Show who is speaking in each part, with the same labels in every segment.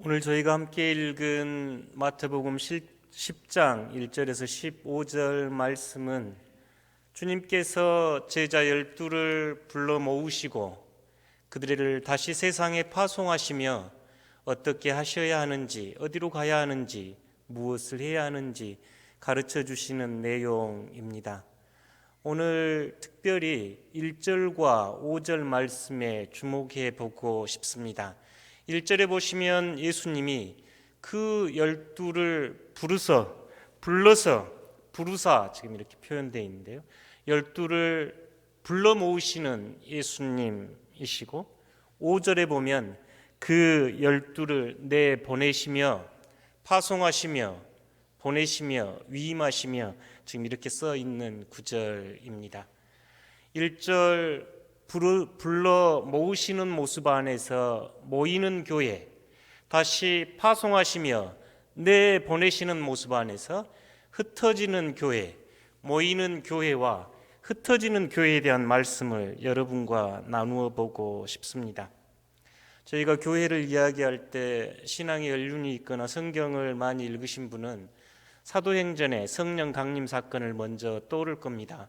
Speaker 1: 오늘 저희가 함께 읽은 마태복음 10장 1절에서 15절 말씀은 주님께서 제자 12를 불러 모으시고 그들을 다시 세상에 파송하시며 어떻게 하셔야 하는지, 어디로 가야 하는지, 무엇을 해야 하는지 가르쳐 주시는 내용입니다. 오늘 특별히 1절과 5절 말씀에 주목해 보고 싶습니다. 1절에 보시면 예수님이 그 12를 부르사 지금 이렇게 표현되어 있는데요. 12를 불러 모으시는 예수님이시고 5절에 보면 그 12를 내보내시며 파송하시며 보내시며 위임하시며 지금 이렇게 써 있는 구절입니다. 1절 불러 모으시는 모습 안에서 모이는 교회, 다시 파송하시며 내보내시는 모습 안에서 흩어지는 교회, 모이는 교회와 흩어지는 교회에 대한 말씀을 여러분과 나누어 보고 싶습니다. 저희가 교회를 이야기할 때 신앙의 연륜이 있거나 성경을 많이 읽으신 분은 사도행전의 성령 강림 사건을 먼저 떠오를 겁니다.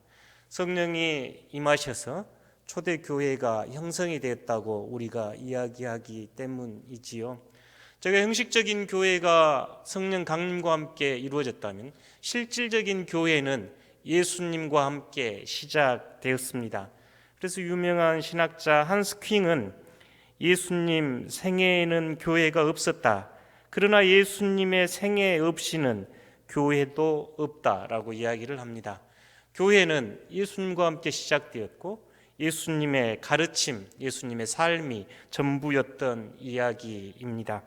Speaker 1: 성령이 임하셔서 초대교회가 형성이 되었다고 우리가 이야기하기 때문이지요. 제가 형식적인 교회가 성령 강림과 함께 이루어졌다면 실질적인 교회는 예수님과 함께 시작되었습니다. 그래서 유명한 신학자 한스 퀼은 예수님 생애에는 교회가 없었다. 그러나 예수님의 생애 없이는 교회도 없다라고 이야기를 합니다. 교회는 예수님과 함께 시작되었고 예수님의 가르침, 예수님의 삶이 전부였던 이야기입니다.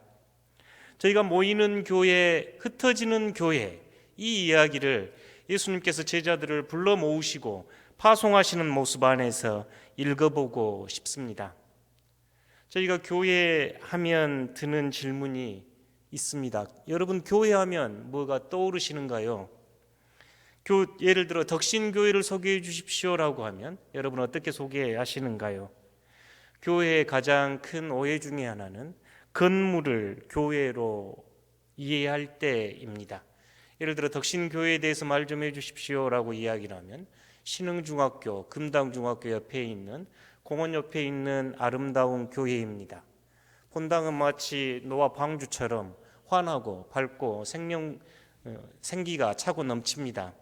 Speaker 1: 저희가 모이는 교회, 흩어지는 교회, 이 이야기를 예수님께서 제자들을 불러 모으시고 파송하시는 모습 안에서 읽어보고 싶습니다. 저희가 교회하면 드는 질문이 있습니다. 여러분, 교회하면 뭐가 떠오르시는가요? 예를 들어 덕신교회를 소개해 주십시오라고 하면 여러분 어떻게 소개하시는가요? 교회의 가장 큰 오해 중에 하나는 건물을 교회로 이해할 때입니다. 예를 들어 덕신교회에 대해서 말 좀 해주십시오라고 이야기를 하면 신흥중학교, 금당중학교 옆에 있는 공원 옆에 있는 아름다운 교회입니다. 본당은 마치 노아 방주처럼 환하고 밝고 생기가 차고 넘칩니다.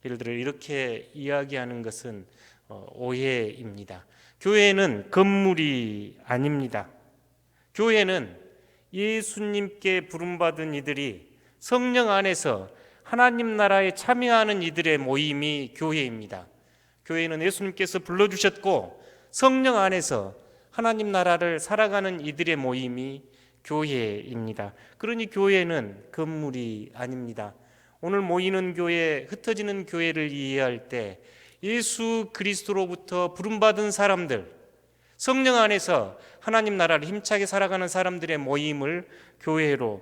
Speaker 1: 예를 들어 이렇게 이야기하는 것은 오해입니다. 교회는 건물이 아닙니다. 교회는 예수님께 부름받은 이들이 성령 안에서 하나님 나라에 참여하는 이들의 모임이 교회입니다. 교회는 예수님께서 불러주셨고 성령 안에서 하나님 나라를 살아가는 이들의 모임이 교회입니다. 그러니 교회는 건물이 아닙니다. 오늘 모이는 교회, 흩어지는 교회를 이해할 때 예수 그리스도로부터 부름받은 사람들, 성령 안에서 하나님 나라를 힘차게 살아가는 사람들의 모임을 교회로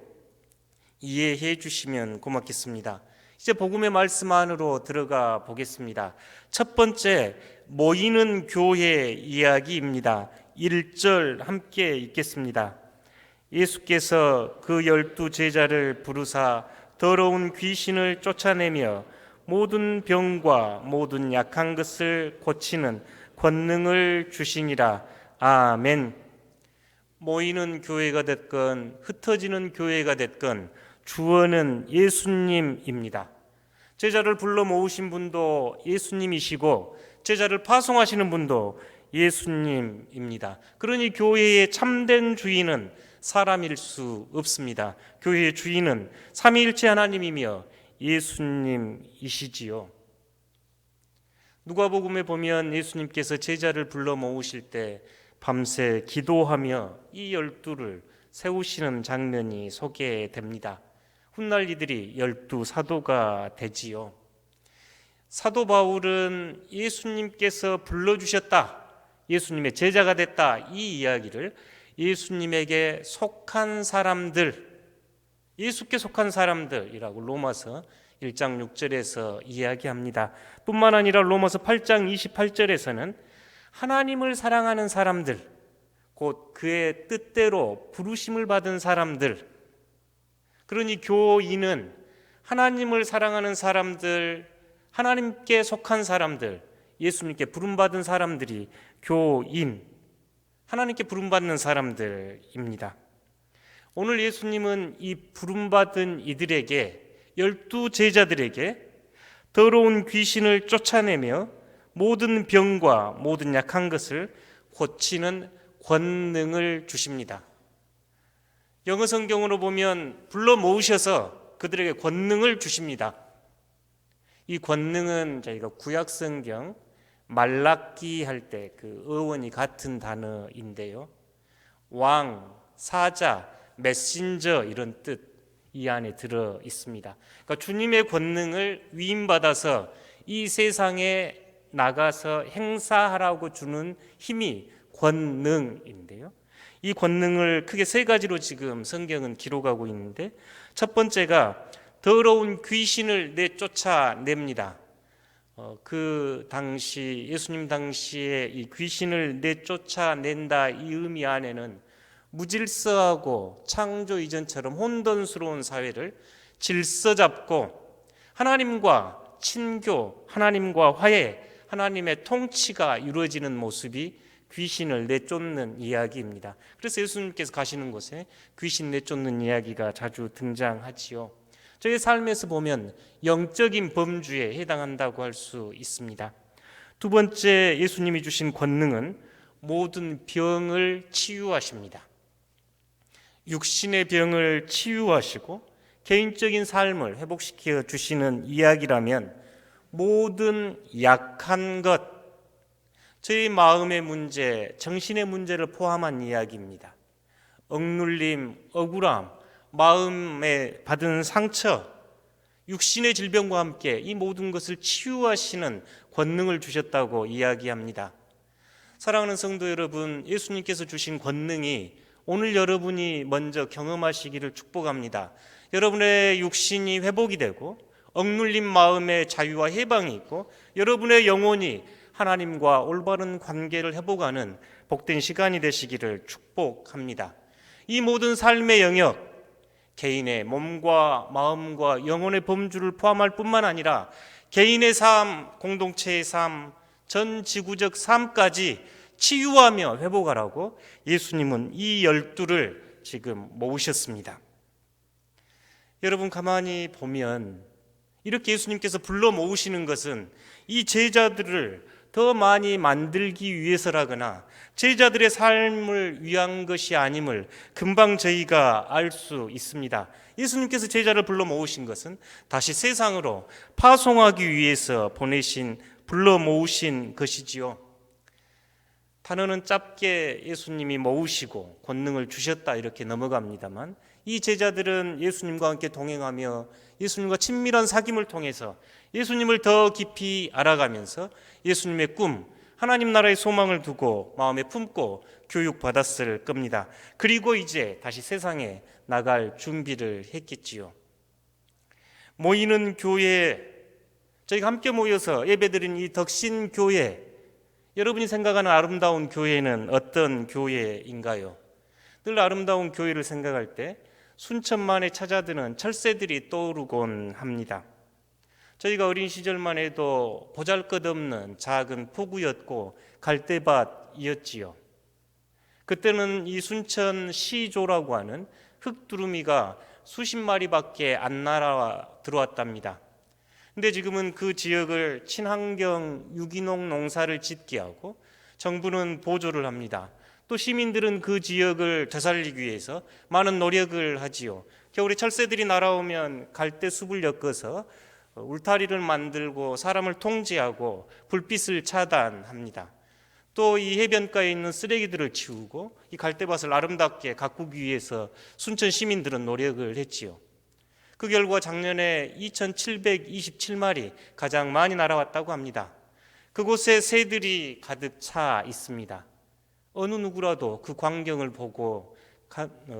Speaker 1: 이해해 주시면 고맙겠습니다. 이제 복음의 말씀 안으로 들어가 보겠습니다. 첫 번째, 모이는 교회 이야기입니다. 1절 함께 읽겠습니다. 예수께서 그 12 제자를 부르사 더러운 귀신을 쫓아내며 모든 병과 모든 약한 것을 고치는 권능을 주시니라. 아멘. 모이는 교회가 됐건 흩어지는 교회가 됐건 주어는 예수님입니다. 제자를 불러 모으신 분도 예수님이시고 제자를 파송하시는 분도 예수님입니다. 그러니 교회의 참된 주인은 사람일 수 없습니다. 교회의 주인은 삼위일체 하나님이며 예수님이시지요. 누가복음에 보면 예수님께서 제자를 불러 모으실 때 밤새 기도하며 이 12를 세우시는 장면이 소개됩니다. 훗날 이들이 12 사도가 되지요. 사도 바울은 예수님께서 불러주셨다, 예수님의 제자가 됐다, 이 이야기를 예수님에게 속한 사람들, 예수께 속한 사람들이라고 로마서 1장 6절에서 이야기합니다. 뿐만 아니라 로마서 8장 28절에서는 하나님을 사랑하는 사람들, 곧 그의 뜻대로 부르심을 받은 사람들, 그러니 교인은 하나님을 사랑하는 사람들, 하나님께 속한 사람들, 예수님께 부름받은 사람들이 교인, 하나님께 부름받는 사람들입니다. 오늘 예수님은 이 부름받은 이들에게, 12 제자들에게 더러운 귀신을 쫓아내며 모든 병과 모든 약한 것을 고치는 권능을 주십니다. 영어 성경으로 보면 불러 모으셔서 그들에게 권능을 주십니다. 이 권능은 저희가 구약 성경 말라기 할 때 그 어원이 같은 단어인데요. 왕, 사자, 메신저 이런 뜻 이 안에 들어 있습니다. 그러니까 주님의 권능을 위임받아서 이 세상에 나가서 행사하라고 주는 힘이 권능인데요. 이 권능을 크게 세 가지로 지금 성경은 기록하고 있는데, 첫 번째가 더러운 귀신을 내쫓아냅니다. 그 당시 예수님 당시에 이 귀신을 내쫓아낸다 이 의미 안에는 무질서하고 창조 이전처럼 혼돈스러운 사회를 질서 잡고 하나님과 친교, 하나님과 화해, 하나님의 통치가 이루어지는 모습이 귀신을 내쫓는 이야기입니다. 그래서 예수님께서 가시는 곳에 귀신 내쫓는 이야기가 자주 등장하지요. 저희 삶에서 보면 영적인 범주에 해당한다고 할 수 있습니다. 두 번째 예수님이 주신 권능은 모든 병을 치유하십니다. 육신의 병을 치유하시고 개인적인 삶을 회복시켜 주시는 이야기라면 모든 약한 것, 저희 마음의 문제, 정신의 문제를 포함한 이야기입니다. 억눌림, 억울함, 마음에 받은 상처, 육신의 질병과 함께 이 모든 것을 치유하시는 권능을 주셨다고 이야기합니다. 사랑하는 성도 여러분, 예수님께서 주신 권능이 오늘 여러분이 먼저 경험하시기를 축복합니다. 여러분의 육신이 회복이 되고 억눌린 마음의 자유와 해방이 있고 여러분의 영혼이 하나님과 올바른 관계를 회복하는 복된 시간이 되시기를 축복합니다. 이 모든 삶의 영역, 개인의 몸과 마음과 영혼의 범주를 포함할 뿐만 아니라 개인의 삶, 공동체의 삶, 전 지구적 삶까지 치유하며 회복하라고 예수님은 이 12를 지금 모으셨습니다. 여러분 가만히 보면 이렇게 예수님께서 불러 모으시는 것은 이 제자들을 더 많이 만들기 위해서라거나 제자들의 삶을 위한 것이 아님을 금방 저희가 알 수 있습니다. 예수님께서 제자를 불러 모으신 것은 다시 세상으로 파송하기 위해서 불러 모으신 것이지요. 단어는 짧게 예수님이 모으시고 권능을 주셨다 이렇게 넘어갑니다만, 이 제자들은 예수님과 함께 동행하며 예수님과 친밀한 사귐을 통해서 예수님을 더 깊이 알아가면서 예수님의 꿈, 하나님 나라의 소망을 두고 마음에 품고 교육받았을 겁니다. 그리고 이제 다시 세상에 나갈 준비를 했겠지요. 모이는 교회, 저희가 함께 모여서 예배드린 이 덕신교회, 여러분이 생각하는 아름다운 교회는 어떤 교회인가요? 늘 아름다운 교회를 생각할 때 순천만에 찾아드는 철새들이 떠오르곤 합니다. 저희가 어린 시절만 해도 보잘것없는 작은 포구였고 갈대밭이었지요. 그때는 이 순천 시조라고 하는 흙두루미가 수십 마리밖에 안 날아 들어왔답니다. 근데 지금은 그 지역을 친환경 유기농 농사를 짓게 하고 정부는 보조를 합니다. 또 시민들은 그 지역을 되살리기 위해서 많은 노력을 하지요. 겨울에 철새들이 날아오면 갈대 숲을 엮어서 울타리를 만들고 사람을 통제하고 불빛을 차단합니다. 또 이 해변가에 있는 쓰레기들을 치우고 이 갈대밭을 아름답게 가꾸기 위해서 순천 시민들은 노력을 했지요. 그 결과 작년에 2,727마리 가장 많이 날아왔다고 합니다. 그곳에 새들이 가득 차 있습니다. 어느 누구라도 그 광경을 보고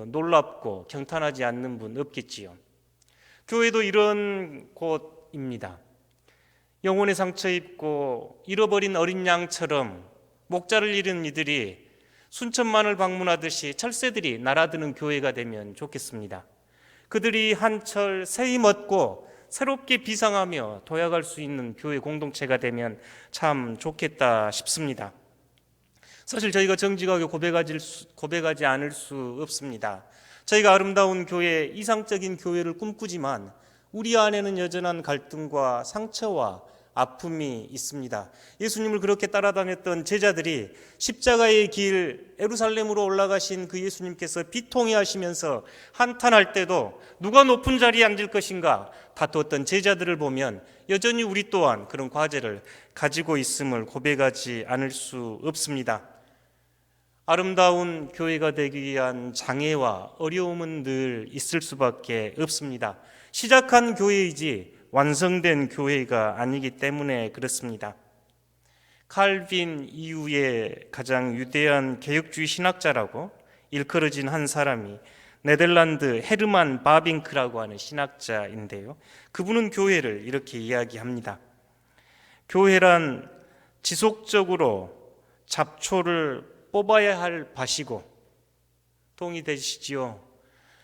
Speaker 1: 놀랍고 경탄하지 않는 분 없겠지요. 교회도 이런 곳입니다. 영혼의 상처 입고 잃어버린 어린 양처럼 목자를 잃은 이들이 순천만을 방문하듯이 철새들이 날아드는 교회가 되면 좋겠습니다. 그들이 한철 새힘 얻고 새롭게 비상하며 도약할 수 있는 교회 공동체가 되면 참 좋겠다 싶습니다. 사실 저희가 정직하게 고백하지 않을 수 없습니다. 저희가 아름다운 교회, 이상적인 교회를 꿈꾸지만 우리 안에는 여전한 갈등과 상처와 아픔이 있습니다. 예수님을 그렇게 따라다녔던 제자들이 십자가의 길 예루살렘으로 올라가신 그 예수님께서 비통해 하시면서 한탄할 때도 누가 높은 자리에 앉을 것인가 다투었던 제자들을 보면 여전히 우리 또한 그런 과제를 가지고 있음을 고백하지 않을 수 없습니다. 아름다운 교회가 되기 위한 장애와 어려움은 늘 있을 수밖에 없습니다. 시작한 교회이지 완성된 교회가 아니기 때문에 그렇습니다. 칼빈 이후에 가장 위대한 개혁주의 신학자라고 일컬어진 한 사람이 네덜란드 헤르만 바빙크라고 하는 신학자인데요. 그분은 교회를 이렇게 이야기합니다. 교회란 지속적으로 잡초를 뽑아야 할 밭이고, 동의되시지요?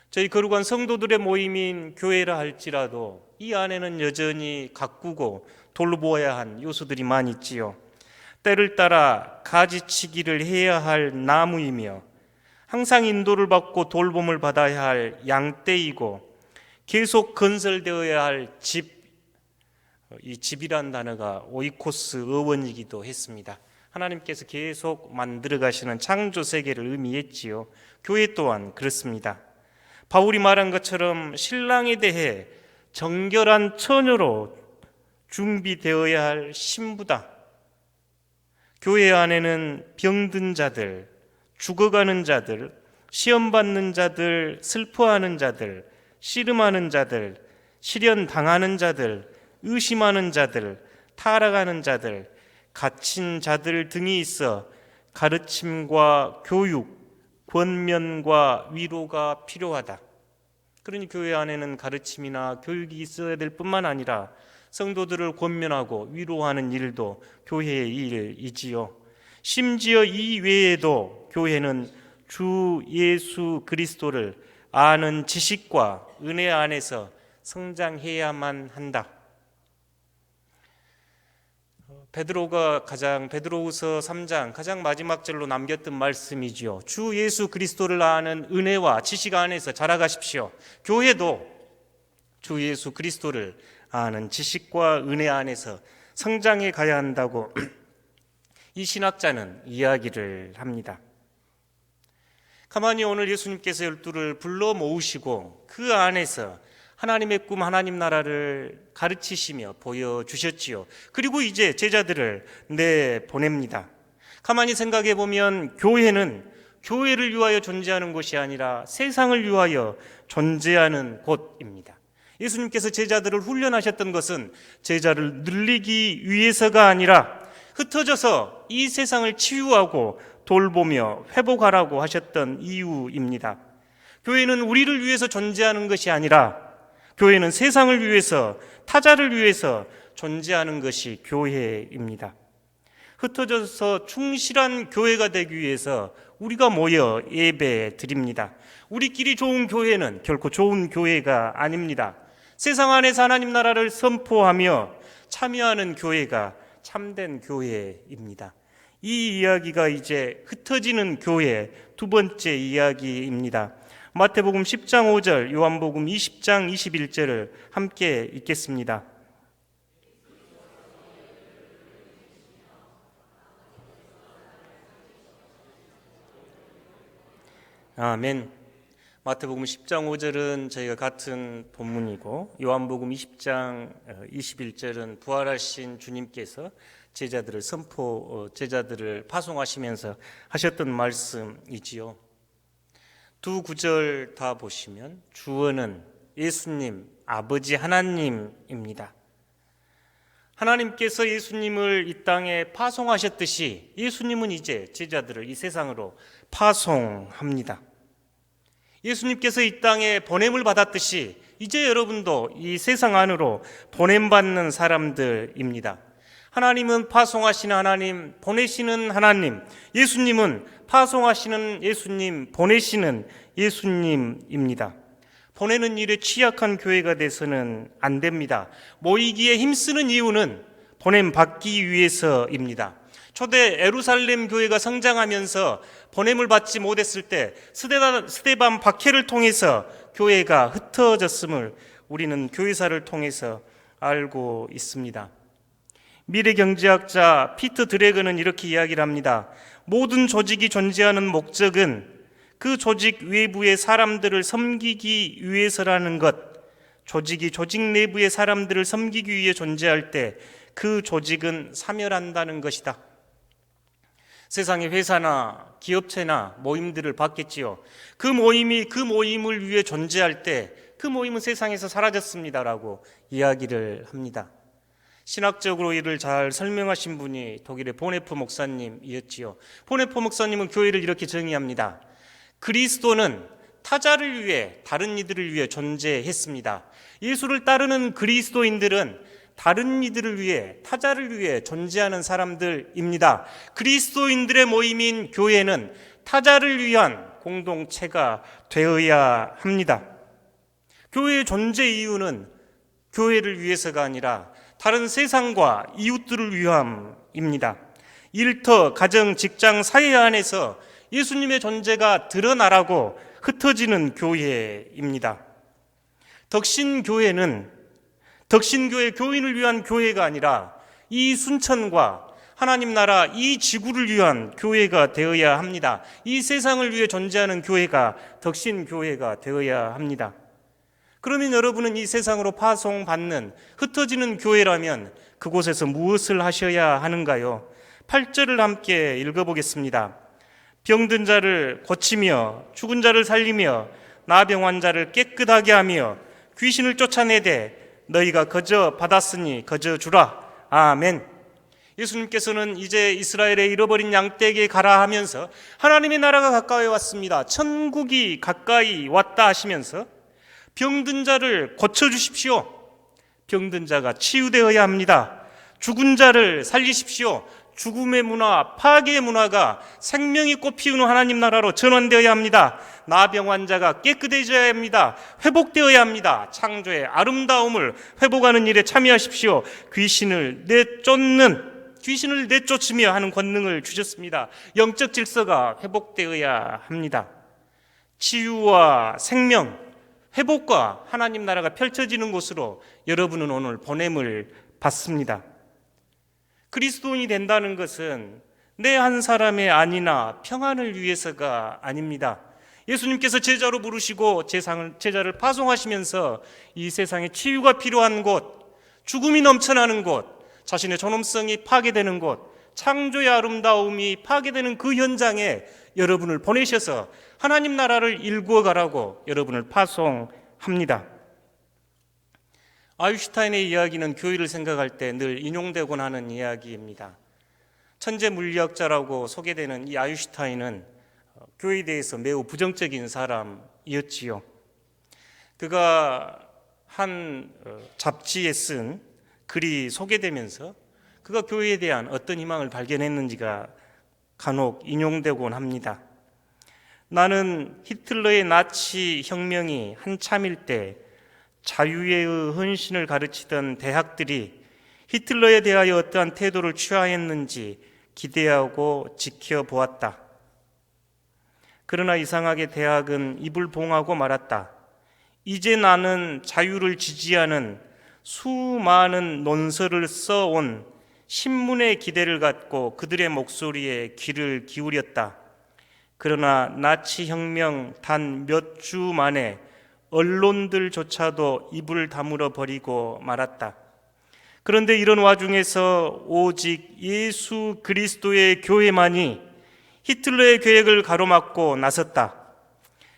Speaker 1: 저희 거룩한 성도들의 모임인 교회라 할지라도 이 안에는 여전히 가꾸고 돌보아야 한 요소들이 많이 있지요. 때를 따라 가지치기를 해야 할 나무이며 항상 인도를 받고 돌봄을 받아야 할 양떼이고 계속 건설되어야 할 집, 이 집이란 단어가 오이코스 어원이기도 했습니다. 하나님께서 계속 만들어 가시는 창조 세계를 의미했지요. 교회 또한 그렇습니다. 바울이 말한 것처럼 신랑에 대해 정결한 처녀로 준비되어야 할 신부다. 교회 안에는 병든 자들, 죽어가는 자들, 시험받는 자들, 슬퍼하는 자들, 씨름하는 자들, 시련당하는 자들, 의심하는 자들, 타락하는 자들, 갇힌 자들 등이 있어 가르침과 교육, 권면과 위로가 필요하다. 그러니 교회 안에는 가르침이나 교육이 있어야 될 뿐만 아니라 성도들을 권면하고 위로하는 일도 교회의 일이지요. 심지어 이 외에도 교회는 주 예수 그리스도를 아는 지식과 은혜 안에서 성장해야만 한다. 베드로후서 3장 가장 마지막 절로 남겼던 말씀이지요. 주 예수 그리스도를 아는 은혜와 지식 안에서 자라가십시오. 교회도 주 예수 그리스도를 아는 지식과 은혜 안에서 성장해 가야 한다고 이 신학자는 이야기를 합니다. 가만히 오늘 예수님께서 12를 불러 모으시고 그 안에서 하나님의 꿈, 하나님 나라를 가르치시며 보여주셨지요. 그리고 이제 제자들을 내보냅니다. 가만히 생각해 보면 교회는 교회를 위하여 존재하는 곳이 아니라 세상을 위하여 존재하는 곳입니다. 예수님께서 제자들을 훈련하셨던 것은 제자를 늘리기 위해서가 아니라 흩어져서 이 세상을 치유하고 돌보며 회복하라고 하셨던 이유입니다. 교회는 우리를 위해서 존재하는 것이 아니라 교회는 세상을 위해서, 타자를 위해서 존재하는 것이 교회입니다. 흩어져서 충실한 교회가 되기 위해서 우리가 모여 예배 드립니다. 우리끼리 좋은 교회는 결코 좋은 교회가 아닙니다. 세상 안에서 하나님 나라를 선포하며 참여하는 교회가 참된 교회입니다. 이 이야기가 이제 흩어지는 교회 두 번째 이야기입니다. 마태복음 10장 5절, 요한복음 20장 21절을 함께 읽겠습니다. 아멘. 마태복음 10장 5절은 저희가 같은 본문이고 요한복음 20장 21절은 부활하신 주님께서 제자들을 파송하시면서 하셨던 말씀이지요. 두 구절 다 보시면 주어는 예수님, 아버지 하나님입니다. 하나님께서 예수님을 이 땅에 파송하셨듯이 예수님은 이제 제자들을 이 세상으로 파송합니다. 예수님께서 이 땅에 보냄을 받았듯이 이제 여러분도 이 세상 안으로 보냄받는 사람들입니다. 하나님은 파송하시는 하나님, 보내시는 하나님, 예수님은 파송하시는 예수님, 보내시는 예수님입니다. 보내는 일에 취약한 교회가 돼서는 안 됩니다. 모이기에 힘쓰는 이유는 보냄 받기 위해서입니다. 초대 에루살렘 교회가 성장하면서 보냄을 받지 못했을 때 스데반 박해를 통해서 교회가 흩어졌음을 우리는 교회사를 통해서 알고 있습니다. 미래 경제학자 피터 드래그는 이렇게 이야기를 합니다. 모든 조직이 존재하는 목적은 그 조직 외부의 사람들을 섬기기 위해서라는 것. 조직이 조직 내부의 사람들을 섬기기 위해 존재할 때 그 조직은 사멸한다는 것이다. 세상의 회사나 기업체나 모임들을 봤겠지요. 그 모임을 위해 존재할 때 그 모임은 세상에서 사라졌습니다라고 이야기를 합니다. 신학적으로 이를 잘 설명하신 분이 독일의 보네프 목사님이었지요. 보네프 목사님은 교회를 이렇게 정의합니다. 그리스도는 타자를 위해, 다른 이들을 위해 존재했습니다. 예수를 따르는 그리스도인들은 다른 이들을 위해, 타자를 위해 존재하는 사람들입니다. 그리스도인들의 모임인 교회는 타자를 위한 공동체가 되어야 합니다. 교회의 존재 이유는 교회를 위해서가 아니라 다른 세상과 이웃들을 위함입니다. 일터, 가정, 직장, 사회 안에서 예수님의 존재가 드러나라고 흩어지는 교회입니다. 덕신교회 교인을 위한 교회가 아니라 이 순천과 하나님 나라 이 지구를 위한 교회가 되어야 합니다. 이 세상을 위해 존재하는 교회가 덕신교회가 되어야 합니다. 그러면 여러분은 이 세상으로 파송받는 흩어지는 교회라면 그곳에서 무엇을 하셔야 하는가요? 8절을 함께 읽어보겠습니다. 병든 자를 고치며 죽은 자를 살리며 나병 환자를 깨끗하게 하며 귀신을 쫓아내되 너희가 거저 받았으니 거저 주라. 아멘. 예수님께서는 이제 이스라엘의 잃어버린 양떼에게 가라 하면서 하나님의 나라가 가까이 왔습니다. 천국이 가까이 왔다 하시면서 병든 자를 고쳐주십시오. 병든 자가 치유되어야 합니다. 죽은 자를 살리십시오. 죽음의 문화, 파괴의 문화가 생명이 꽃피우는 하나님 나라로 전환되어야 합니다. 나병 환자가 깨끗해져야 합니다. 회복되어야 합니다. 창조의 아름다움을 회복하는 일에 참여하십시오. 귀신을 내쫓으며 하는 권능을 주셨습니다. 영적 질서가 회복되어야 합니다. 치유와 생명, 회복과 하나님 나라가 펼쳐지는 곳으로 여러분은 오늘 보냄을 받습니다. 그리스도인이 된다는 것은 내 한 사람의 안위나 평안을 위해서가 아닙니다. 예수님께서 제자로 부르시고 제자를 파송하시면서 이 세상에 치유가 필요한 곳, 죽음이 넘쳐나는 곳, 자신의 존엄성이 파괴되는 곳, 창조의 아름다움이 파괴되는 그 현장에 여러분을 보내셔서 하나님 나라를 일구어 가라고 여러분을 파송합니다. 아인슈타인의 이야기는 교회를 생각할 때 늘 인용되곤 하는 이야기입니다. 천재 물리학자라고 소개되는 이 아인슈타인은 교회에 대해서 매우 부정적인 사람이었지요. 그가 한 잡지에 쓴 글이 소개되면서 그가 교회에 대한 어떤 희망을 발견했는지가 간혹 인용되곤 합니다. 나는 히틀러의 나치 혁명이 한참일 때 자유의 헌신을 가르치던 대학들이 히틀러에 대하여 어떠한 태도를 취하였는지 기대하고 지켜보았다. 그러나 이상하게 대학은 입을 봉하고 말았다. 이제 나는 자유를 지지하는 수많은 논설을 써온 신문의 기대를 갖고 그들의 목소리에 귀를 기울였다. 그러나 나치 혁명 단 몇 주 만에 언론들조차도 입을 다물어 버리고 말았다. 그런데 이런 와중에서 오직 예수 그리스도의 교회만이 히틀러의 계획을 가로막고 나섰다.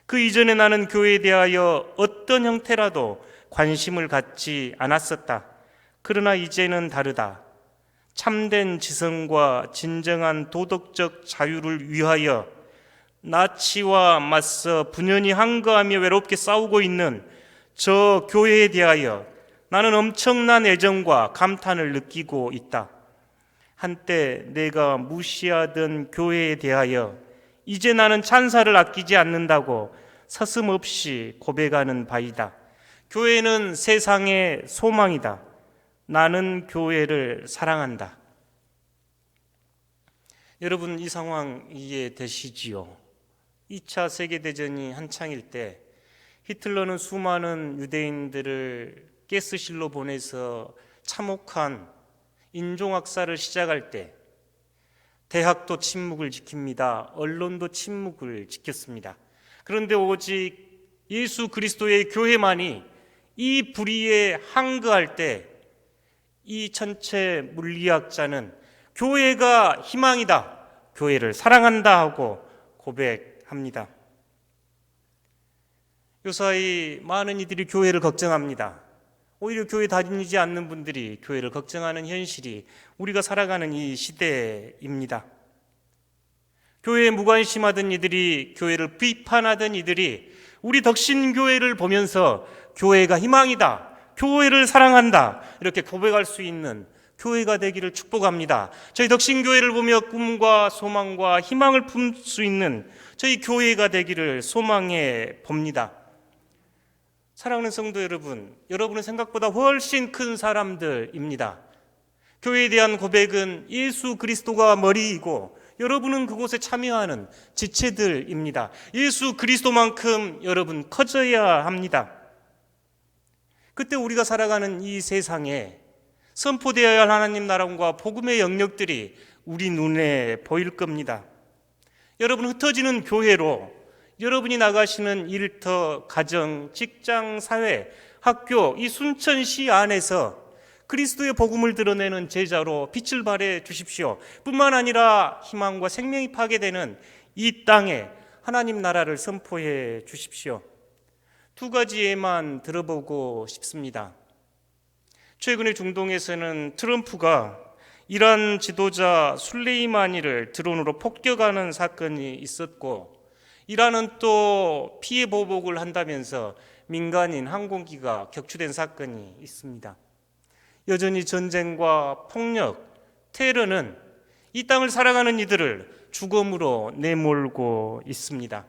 Speaker 1: 그 이전에 나는 교회에 대하여 어떤 형태라도 관심을 갖지 않았었다. 그러나 이제는 다르다. 참된 지성과 진정한 도덕적 자유를 위하여 나치와 맞서 분연히 항거하며 외롭게 싸우고 있는 저 교회에 대하여 나는 엄청난 애정과 감탄을 느끼고 있다. 한때 내가 무시하던 교회에 대하여 이제 나는 찬사를 아끼지 않는다고 서슴없이 고백하는 바이다. 교회는 세상의 소망이다. 나는 교회를 사랑한다. 여러분, 이 상황 이해되시지요? 2차 세계대전이 한창일 때 히틀러는 수많은 유대인들을 가스실로 보내서 참혹한 인종학살을 시작할 때 대학도 침묵을 지킵니다. 언론도 침묵을 지켰습니다. 그런데 오직 예수 그리스도의 교회만이 이 불의에 항거할 때 이 천체 물리학자는 교회가 희망이다, 교회를 사랑한다 하고 고백합니다. 요사이 많은 이들이 교회를 걱정합니다. 오히려 교회 다니지 않는 분들이 교회를 걱정하는 현실이 우리가 살아가는 이 시대입니다. 교회에 무관심하던 이들이, 교회를 비판하던 이들이 우리 덕신교회를 보면서 교회가 희망이다, 교회를 사랑한다, 이렇게 고백할 수 있는 교회가 되기를 축복합니다. 저희 덕신교회를 보며 꿈과 소망과 희망을 품을 수 있는 저희 교회가 되기를 소망해 봅니다. 사랑하는 성도 여러분, 여러분은 생각보다 훨씬 큰 사람들입니다. 교회에 대한 고백은 예수 그리스도가 머리이고 여러분은 그곳에 참여하는 지체들입니다. 예수 그리스도만큼 여러분 커져야 합니다. 그때 우리가 살아가는 이 세상에 선포되어야 할 하나님 나라와 복음의 영역들이 우리 눈에 보일 겁니다. 여러분, 흩어지는 교회로 여러분이 나가시는 일터, 가정, 직장, 사회, 학교, 이 순천시 안에서 그리스도의 복음을 드러내는 제자로 빛을 발해 주십시오. 뿐만 아니라 희망과 생명이 파괴되는 이 땅에 하나님 나라를 선포해 주십시오. 두 가지 예만 들어보고 싶습니다. 최근에 중동에서는 트럼프가 이란 지도자 술레이마니를 드론으로 폭격하는 사건이 있었고, 이란은 또 피해 보복을 한다면서 민간인 항공기가 격추된 사건이 있습니다. 여전히 전쟁과 폭력, 테러는 이 땅을 살아가는 이들을 죽음으로 내몰고 있습니다.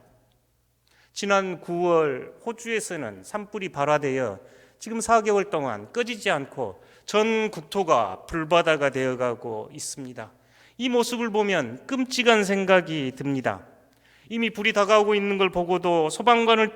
Speaker 1: 지난 9월 호주에서는 산불이 발화되어 지금 4개월 동안 꺼지지 않고 전 국토가 불바다가 되어가고 있습니다. 이 모습을 보면 끔찍한 생각이 듭니다. 이미 불이 다가오고 있는 걸 보고도 소방관을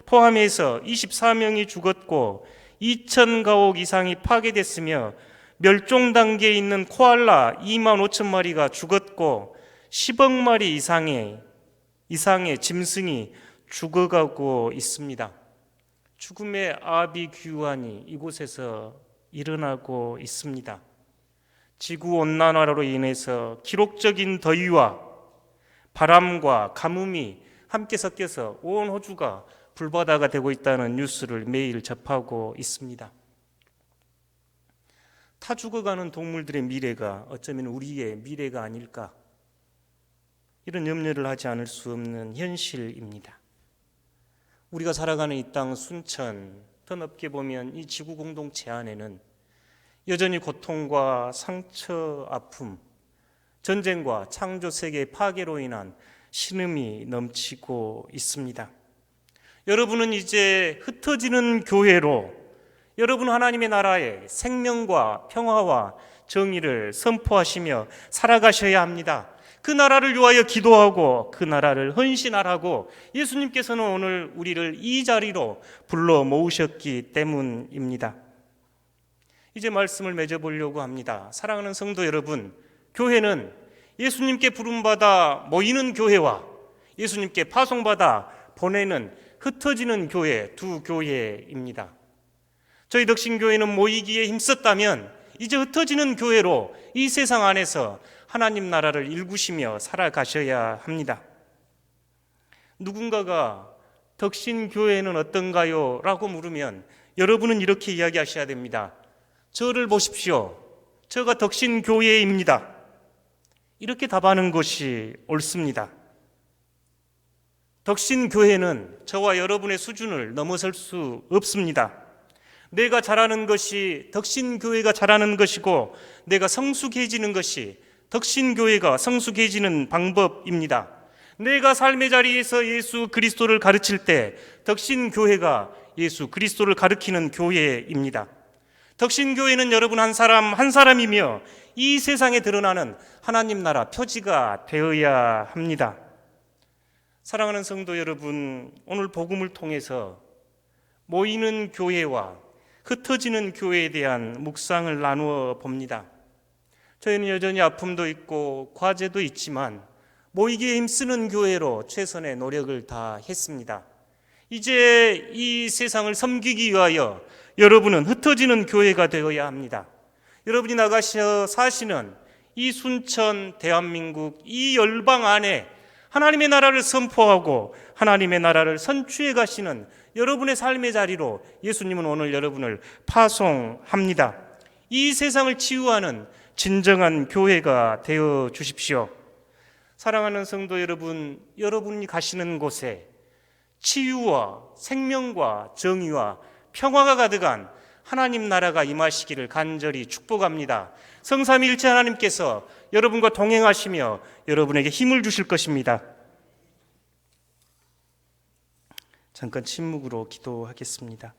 Speaker 1: 포함해서 24명이 죽었고 2,000가옥 이상이 파괴됐으며 멸종 단계에 있는 코알라 2만 5천 마리가 죽었고 10억 마리 이상의 짐승이 죽어가고 있습니다. 죽음의 아비규환이 이곳에서 일어나고 있습니다. 지구온난화로 인해서 기록적인 더위와 바람과 가뭄이 함께 섞여서 온 호주가 불바다가 되고 있다는 뉴스를 매일 접하고 있습니다. 타 죽어가는 동물들의 미래가 어쩌면 우리의 미래가 아닐까, 이런 염려를 하지 않을 수 없는 현실입니다. 우리가 살아가는 이 땅 순천, 더 넓게 보면 이 지구 공동체 안에는 여전히 고통과 상처, 아픔, 전쟁과 창조 세계의 파괴로 인한 신음이 넘치고 있습니다. 여러분은 이제 흩어지는 교회로 여러분 하나님의 나라의 생명과 평화와 정의를 선포하시며 살아가셔야 합니다. 그 나라를 위하여 기도하고 그 나라를 헌신하라고 예수님께서는 오늘 우리를 이 자리로 불러 모으셨기 때문입니다. 이제 말씀을 맺어보려고 합니다. 사랑하는 성도 여러분, 교회는 예수님께 부름받아 모이는 교회와 예수님께 파송받아 보내는 흩어지는 교회, 두 교회입니다. 저희 덕신교회는 모이기에 힘썼다면 이제 흩어지는 교회로 이 세상 안에서 하나님 나라를 일구시며 살아가셔야 합니다. 누군가가 덕신교회는 어떤가요? 라고 물으면 여러분은 이렇게 이야기하셔야 됩니다. 저를 보십시오. 저가 덕신교회입니다. 이렇게 답하는 것이 옳습니다. 덕신교회는 저와 여러분의 수준을 넘어설 수 없습니다. 내가 잘하는 것이 덕신교회가 잘하는 것이고 내가 성숙해지는 것이 덕신교회가 성숙해지는 방법입니다. 내가 삶의 자리에서 예수 그리스도를 가르칠 때 덕신교회가 예수 그리스도를 가르치는 교회입니다. 덕신교회는 여러분 한 사람 한 사람이며 이 세상에 드러나는 하나님 나라 표지가 되어야 합니다. 사랑하는 성도 여러분, 오늘 복음을 통해서 모이는 교회와 흩어지는 교회에 대한 묵상을 나누어 봅니다. 저희는 여전히 아픔도 있고 과제도 있지만 모이기에 힘쓰는 교회로 최선의 노력을 다했습니다. 이제 이 세상을 섬기기 위하여 여러분은 흩어지는 교회가 되어야 합니다. 여러분이 나가셔 사시는 이 순천, 대한민국, 이 열방 안에 하나님의 나라를 선포하고 하나님의 나라를 선취해 가시는 여러분의 삶의 자리로 예수님은 오늘 여러분을 파송합니다. 이 세상을 치유하는 진정한 교회가 되어 주십시오. 사랑하는 성도 여러분, 여러분이 가시는 곳에 치유와 생명과 정의와 평화가 가득한 하나님 나라가 임하시기를 간절히 축복합니다. 성삼위일체 하나님께서 여러분과 동행하시며 여러분에게 힘을 주실 것입니다. 잠깐 침묵으로 기도하겠습니다.